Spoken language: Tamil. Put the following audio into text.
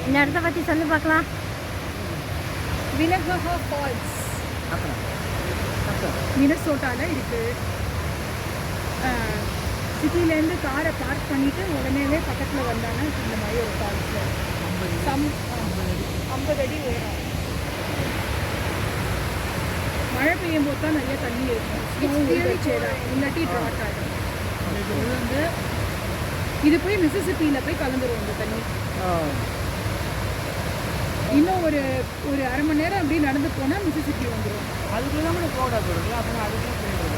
இந்த இடத்த பற்றி சொல்லி பார்க்கலாம். வினகஹா ஃபால்ஸ் மினசோட்டாவில் இருக்குது. சிட்டிலேருந்து காரை பார்க் பண்ணிவிட்டு உடனேவே பக்கத்தில் வந்தாங்கன்னா இந்த மாதிரி ஒரு ஃபால்ஸில் 50 அடி உயரம். மழை பெய்யும் போது தான் நிறைய தண்ணி இருக்கும், இல்லாட்டி ட்ராட் ஆகிடும். இது போய் மிசிசிப்பியில் போய் கலந்துரும் இந்த தண்ணி. இன்னும் ஒரு அரை மணி நேரம் அப்படியே நடந்து போனால் மிசிசிப்பி வந்துடும். அதுக்குள்ள தான் போட போகிறோம். அப்புறம் அதுக்குள்ள